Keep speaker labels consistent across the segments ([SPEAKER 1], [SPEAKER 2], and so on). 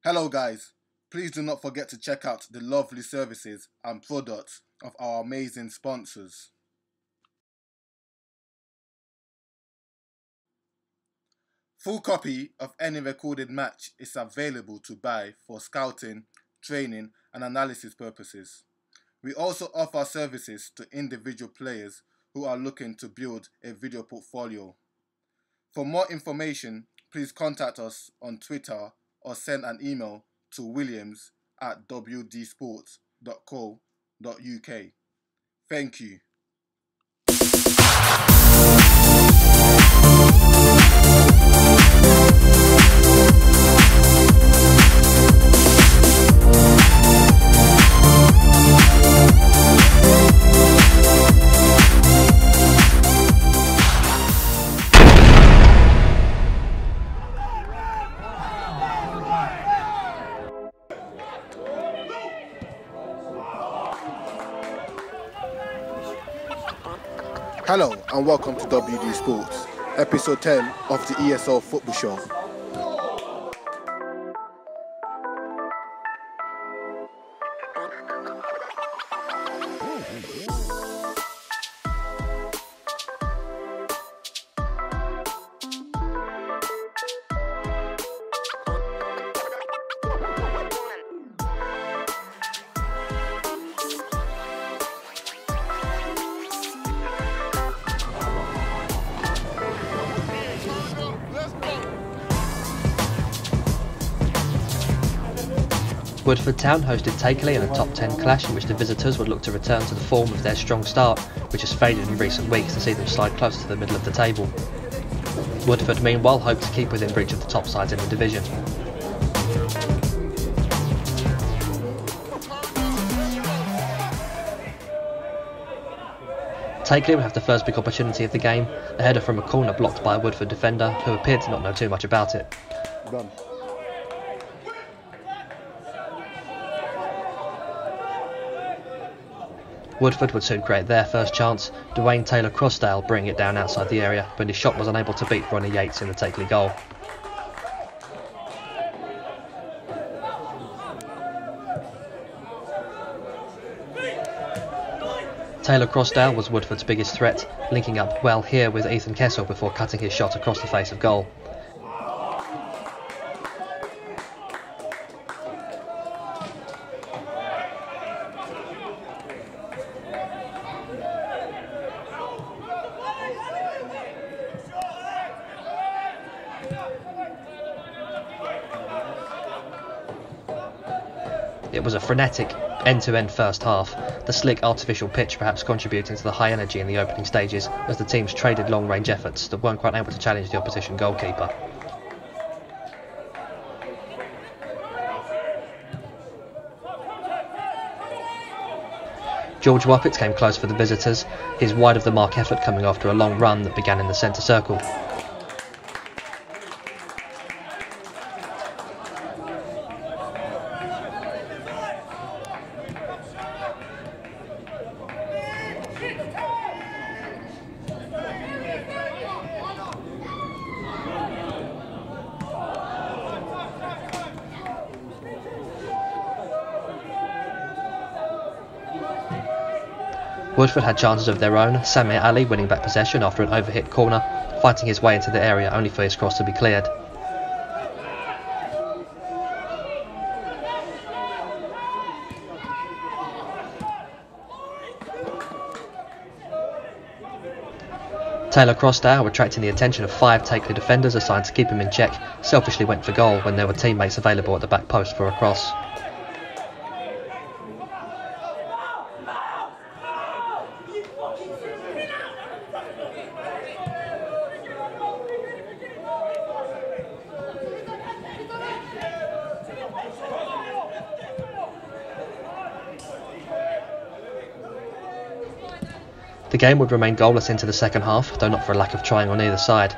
[SPEAKER 1] Hello guys, please do not forget to check out the lovely services and products of our amazing sponsors. Full copy of any recorded match is available to buy for scouting, training and analysis purposes. We also offer services to individual players who are looking to build a video portfolio. For more information, please contact us on Twitter or send an email to williams@wdsports.co.uk. Thank you. Hello and welcome to WD Sports, episode 10 of the ESL Football Show.
[SPEAKER 2] Woodford Town hosted Takeley in a top 10 clash in which the visitors would look to return to the form of their strong start, which has faded in recent weeks to see them slide closer to the middle of the table. Woodford meanwhile hope to keep within reach of the top sides in the division. Takeley would have the first big opportunity of the game, a header from a corner blocked by a Woodford defender who appeared to not know too much about it.
[SPEAKER 1] Done.
[SPEAKER 2] Woodford would soon create their first chance, Dwayne Taylor-Crossdale bringing it down outside the area, but his shot was unable to beat Ronnie Yates in the Takeley goal. Taylor-Crossdale was Woodford's biggest threat, linking up well here with Ethan Kessel before cutting his shot across the face of goal. It was a frenetic, end-to-end first half, the slick artificial pitch perhaps contributing to the high energy in the opening stages as the teams traded long-range efforts that weren't quite able to challenge the opposition goalkeeper. George Wappett came close for the visitors, his wide-of-the-mark effort coming after a long run that began in the centre circle. Woodford had chances of their own, Samir Ali winning back possession after an overhit corner, fighting his way into the area only for his cross to be cleared. Taylor-Crossdale, attracting the attention of 5 Takeley defenders assigned to keep him in check, selfishly went for goal when there were teammates available at the back post for a cross. The game would remain goalless into the second half, though not for a lack of trying on either side.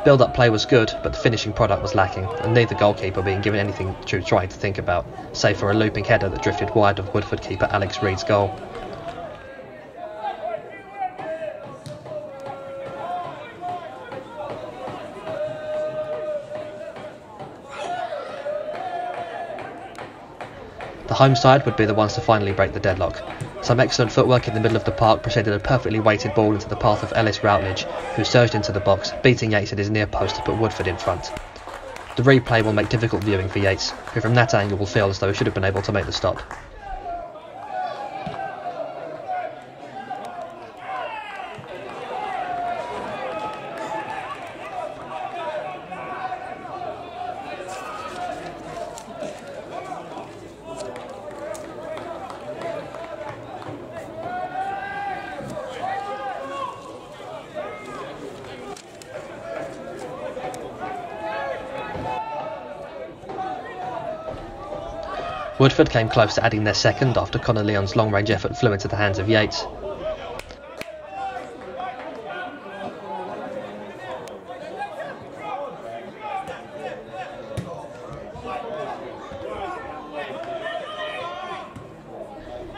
[SPEAKER 2] Build-up play was good, but the finishing product was lacking, and neither goalkeeper being given anything to try to think about, save for a looping header that drifted wide of Woodford keeper Alex Reed's goal. The home side would be the ones to finally break the deadlock. Some excellent footwork in the middle of the park preceded a perfectly weighted ball into the path of Ellis Routledge, who surged into the box, beating Yates at his near post to put Woodford in front. The replay will make difficult viewing for Yates, who from that angle will feel as though he should have been able to make the stop. Woodford came close to adding their second after Connor Leon's long-range effort flew into the hands of Yates.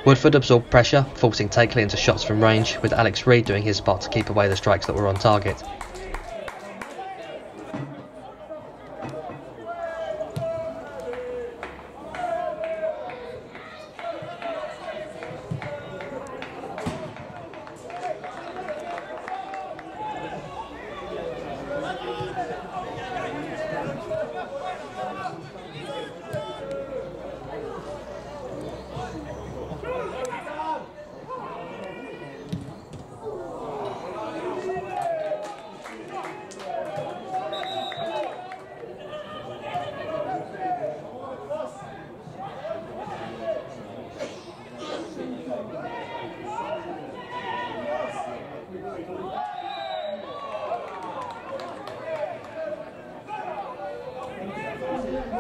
[SPEAKER 2] Woodford absorbed pressure, forcing Takeley into shots from range, with Alex Reid doing his part to keep away the strikes that were on target.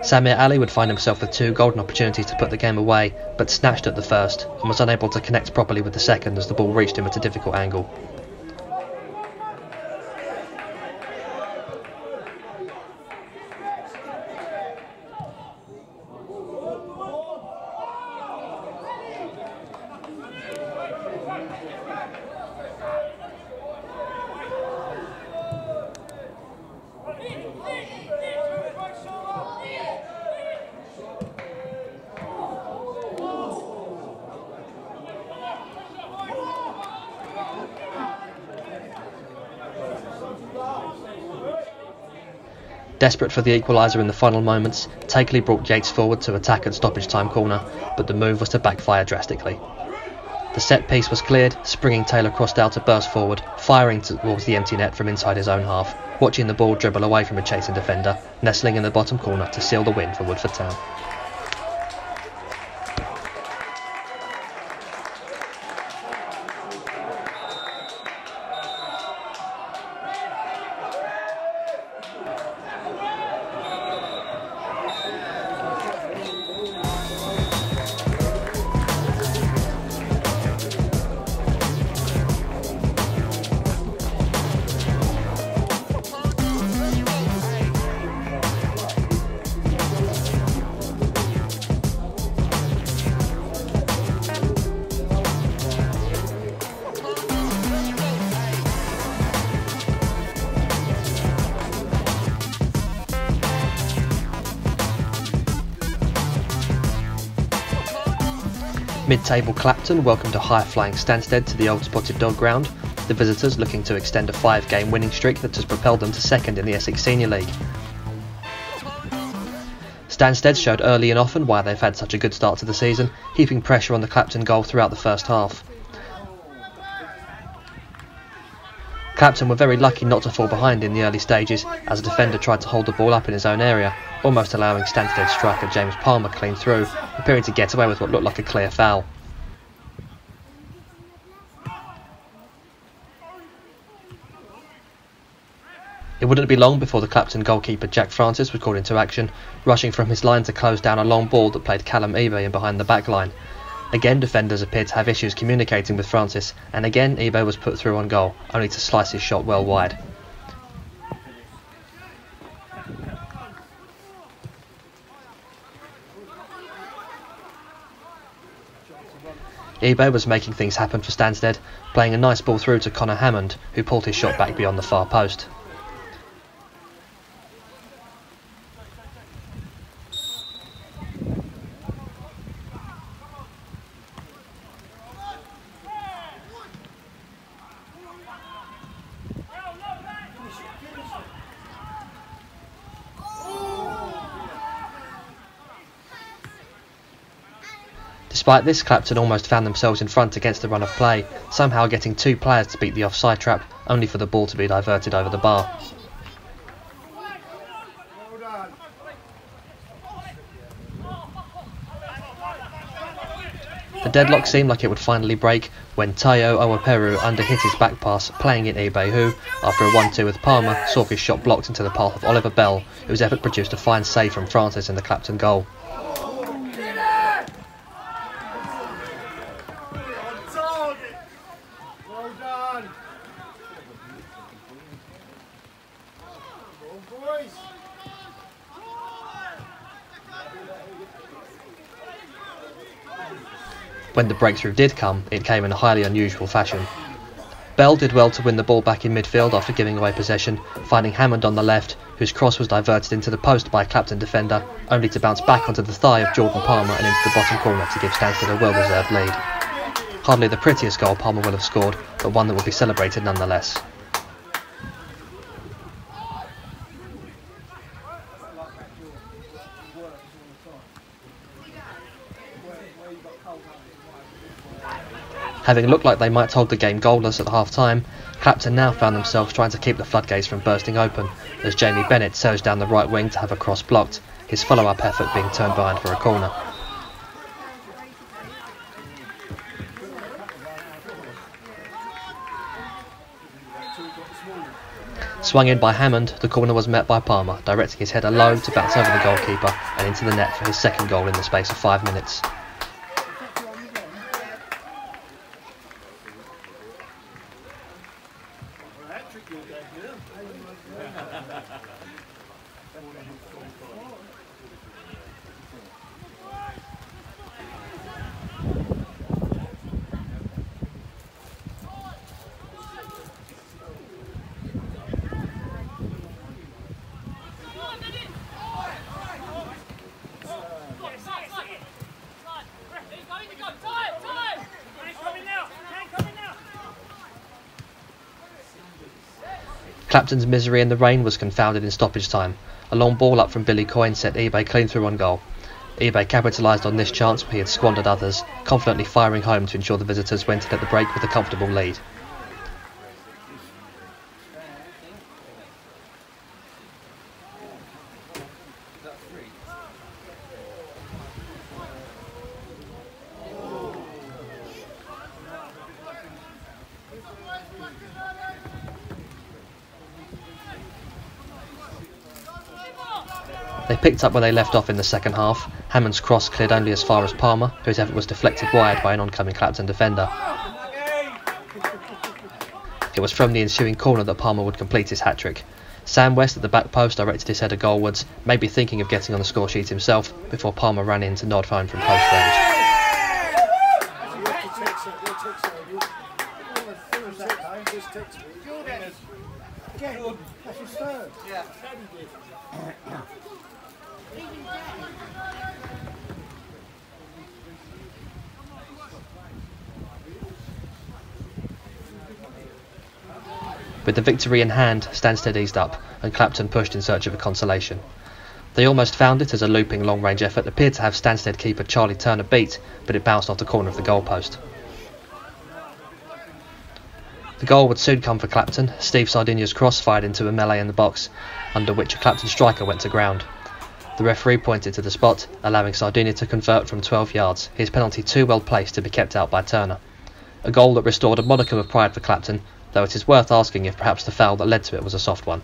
[SPEAKER 2] Samir Ali would find himself with two golden opportunities to put the game away, but snatched at the first and was unable to connect properly with the second as the ball reached him at a difficult angle. Desperate for the equaliser in the final moments, Takeley brought Yates forward to attack at stoppage time corner, but the move was to backfire drastically. The set piece was cleared, springing Taylor crossed out to burst forward, firing towards the empty net from inside his own half, watching the ball dribble away from a chasing defender, nestling in the bottom corner to seal the win for Woodford Town. Mid-table Clapton welcomed a high-flying Stansted to the old Spotted Dog ground, the visitors looking to extend a 5-game winning streak that has propelled them to second in the Essex Senior League. Stansted showed early and often why they've had such a good start to the season, heaping pressure on the Clapton goal throughout the first half. Clapton were very lucky not to fall behind in the early stages as a defender tried to hold the ball up in his own area, almost allowing Stansted striker James Palmer clean through, appearing to get away with what looked like a clear foul. It wouldn't be long before the Clapton goalkeeper Jack Francis was called into action, rushing from his line to close down a long ball that played Callum Ebe in behind the back line. Again, defenders appeared to have issues communicating with Francis, and again Ebe was put through on goal, only to slice his shot well wide. Ebe was making things happen for Stansted, playing a nice ball through to Connor Hammond, who pulled his shot back beyond the far post. Despite this, Clapton almost found themselves in front against the run of play, somehow getting 2 players to beat the offside trap, only for the ball to be diverted over the bar. The deadlock seemed like it would finally break when Tayo Owaperu underhit his back pass, playing in Ibe, who, after a 1-2 with Palmer, saw his shot blocked into the path of Oliver Bell, whose effort produced a fine save from Francis in the Clapton goal. When the breakthrough did come, it came in a highly unusual fashion. Bell did well to win the ball back in midfield after giving away possession, finding Hammond on the left, whose cross was diverted into the post by a Clapton defender, only to bounce back onto the thigh of Jordan Palmer and into the bottom corner to give Stansted a well-deserved lead. Hardly the prettiest goal Palmer will have scored, but one that will be celebrated nonetheless. Having looked like they might hold the game goalless at half-time, Clapton now found themselves trying to keep the floodgates from bursting open, as Jamie Bennett surged down the right wing to have a cross blocked, his follow-up effort being turned behind for a corner. Swung in by Hammond, the corner was met by Palmer, directing his header low to bounce over the goalkeeper and into the net for his second goal in the space of 5 minutes. Clapton's misery in the rain was confounded in stoppage time. A long ball up from Billy Coyne set Ibe clean through on goal. Ibe capitalised on this chance where he had squandered others, confidently firing home to ensure the visitors went in at the break with a comfortable lead. They picked up where they left off in the second half. Hammond's cross cleared only as far as Palmer, whose effort was deflected wide by an oncoming Clapton defender. It was from the ensuing corner that Palmer would complete his hat-trick. Sam West at the back post directed his header goalwards, maybe thinking of getting on the score sheet himself, before Palmer ran in to nod home from post range. With the victory in hand, Stansted eased up, and Clapton pushed in search of a consolation. They almost found it as a looping long-range effort appeared to have Stansted keeper Charlie Turner beat, but it bounced off the corner of the goalpost. The goal would soon come for Clapton. Steve Sardinia's cross fired into a melee in the box, under which a Clapton striker went to ground. The referee pointed to the spot, allowing Sardinia to convert from 12 yards, his penalty too well placed to be kept out by Turner. A goal that restored a modicum of pride for Clapton, though it is worth asking if perhaps the foul that led to it was a soft one.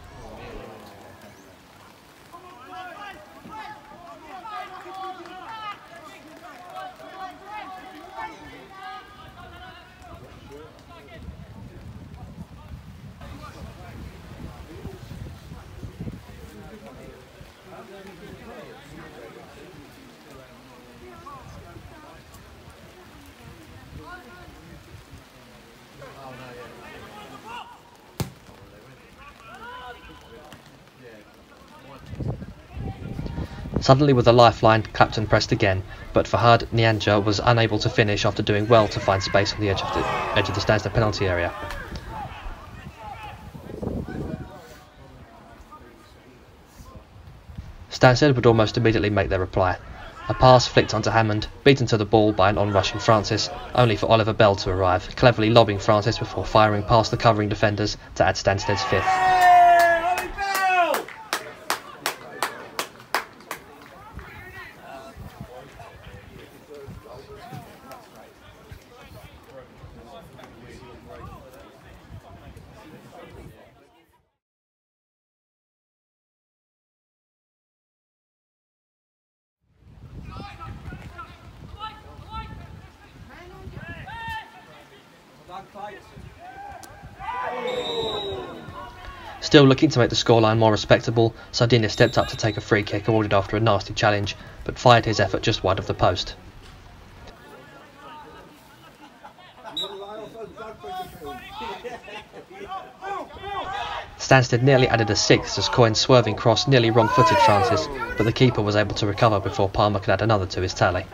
[SPEAKER 2] Suddenly with a lifeline, Clapton pressed again, but Fahad Nyanja was unable to finish after doing well to find space on the edge of the Stansted penalty area. Stansted would almost immediately make their reply. A pass flicked onto Hammond, beaten to the ball by an on-rushing Francis, only for Oliver Bell to arrive, cleverly lobbing Francis before firing past the covering defenders to add Stansted's fifth. Still looking to make the scoreline more respectable, Sardinia stepped up to take a free kick awarded after a nasty challenge, but fired his effort just wide of the post. Stansted nearly added a sixth as Coyne's swerving cross nearly wrong-footed Francis, but the keeper was able to recover before Palmer could add another to his tally.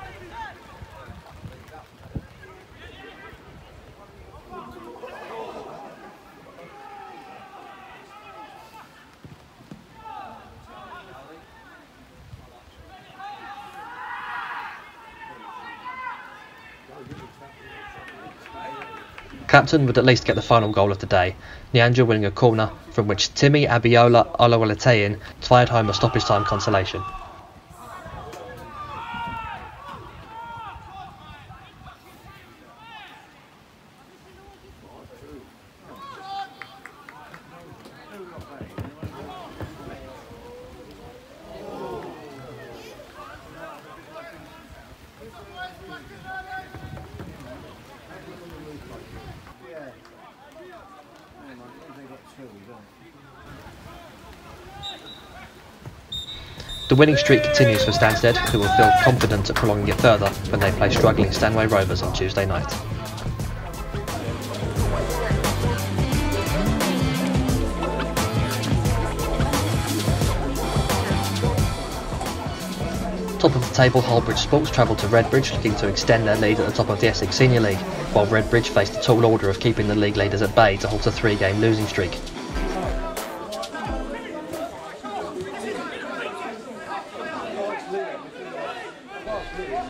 [SPEAKER 2] Clapton would at least get the final goal of the day, Nyanja winning a corner from which Timmy Abiola Olawaletein fired home a stoppage time consolation. The winning streak continues for Stansted, who will feel confident at prolonging it further when they play struggling Stanway Rovers on Tuesday night. Top of the table, Hullbridge Sports travelled to Redbridge looking to extend their lead at the top of the Essex Senior League, while Redbridge faced a tall order of keeping the league leaders at bay to halt a 3-game losing streak.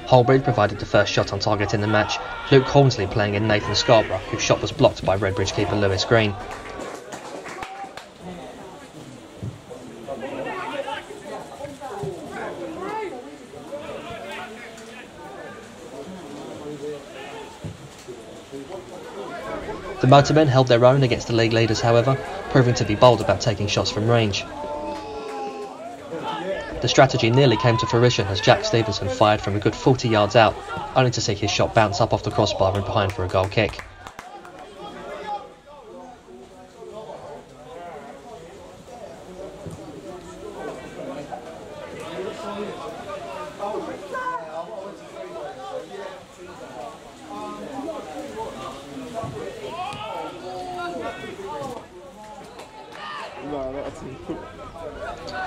[SPEAKER 2] Hullbridge provided the first shot on target in the match, Luke Hornsley playing in Nathan Scarborough, whose shot was blocked by Redbridge keeper Lewis Green. The motormen held their own against the league leaders, however, proving to be bold about taking shots from range. The strategy nearly came to fruition as Jack Stevenson fired from a good 40 yards out, only to see his shot bounce up off the crossbar and behind for a goal kick.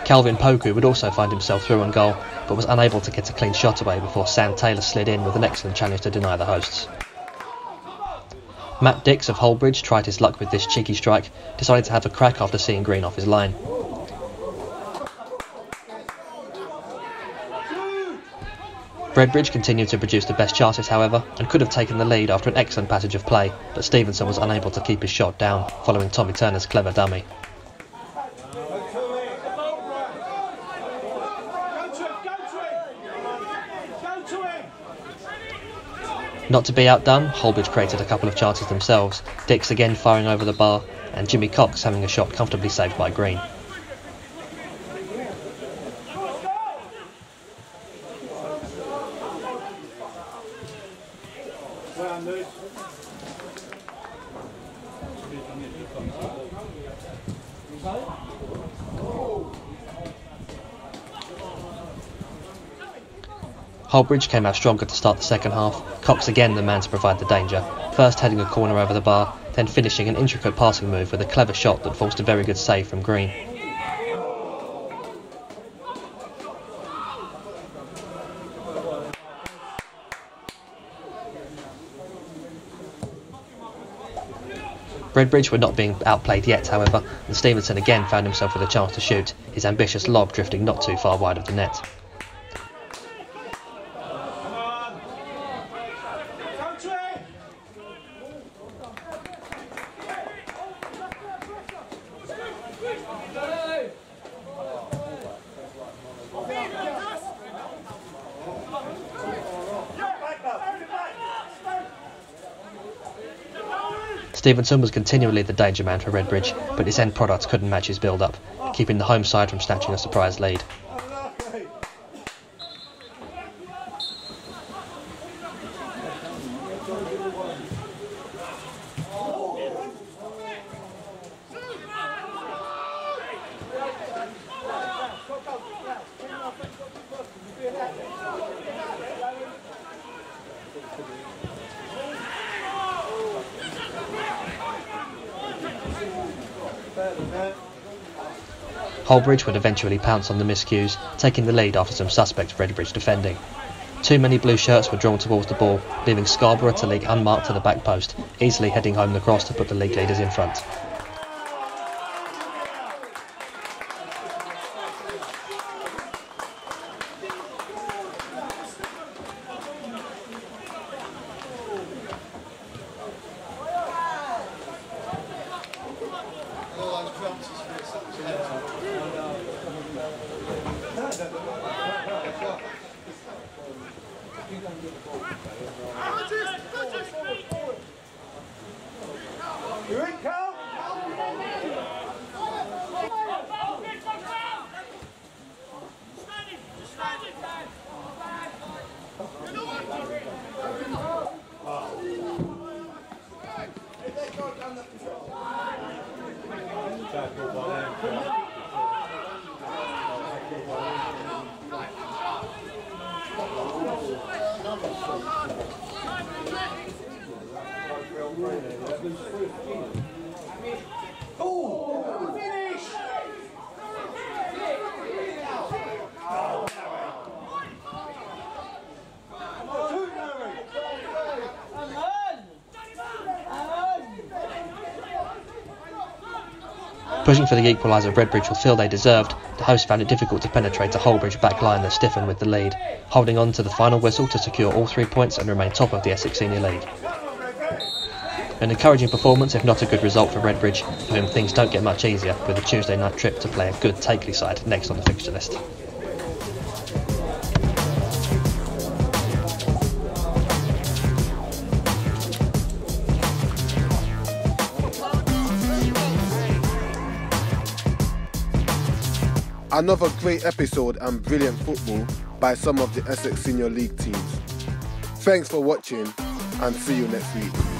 [SPEAKER 2] Calvin Poku would also find himself through on goal, but was unable to get a clean shot away before Sam Taylor slid in with an excellent challenge to deny the hosts. Matt Dix of Hullbridge tried his luck with this cheeky strike, deciding to have a crack after seeing Green off his line. Redbridge continued to produce the best chances, however, and could have taken the lead after an excellent passage of play, but Stevenson was unable to keep his shot down, following Tommy Turner's clever dummy. Not to be outdone, Hullbridge created a couple of chances themselves, Dix again firing over the bar, and Jimmy Cox having a shot comfortably saved by Green. Hullbridge came out stronger to start the second half, Cox again the man to provide the danger, first heading a corner over the bar, then finishing an intricate passing move with a clever shot that forced a very good save from Green. Redbridge were not being outplayed yet, however, and Stevenson again found himself with a chance to shoot, his ambitious lob drifting not too far wide of the net. Stevenson was continually the danger man for Redbridge, but his end product couldn't match his build-up, keeping the home side from snatching a surprise lead. Hullbridge would eventually pounce on the miscues, taking the lead after some suspect Redbridge defending. Too many blue shirts were drawn towards the ball, leaving Scarborough to leak unmarked to the back post, easily heading home the cross to put the league leaders in front. Pushing for the equaliser Redbridge will feel they deserved, the hosts found it difficult to penetrate a Hullbridge back line that stiffened with the lead, holding on to the final whistle to secure all 3 points and remain top of the Essex Senior League. An encouraging performance, if not a good result for Redbridge, for whom things don't get much easier with a Tuesday night trip to play a good Takeley side next on the fixture list.
[SPEAKER 1] Another great episode and brilliant football by some of the Essex Senior League teams. Thanks for watching and see you next week.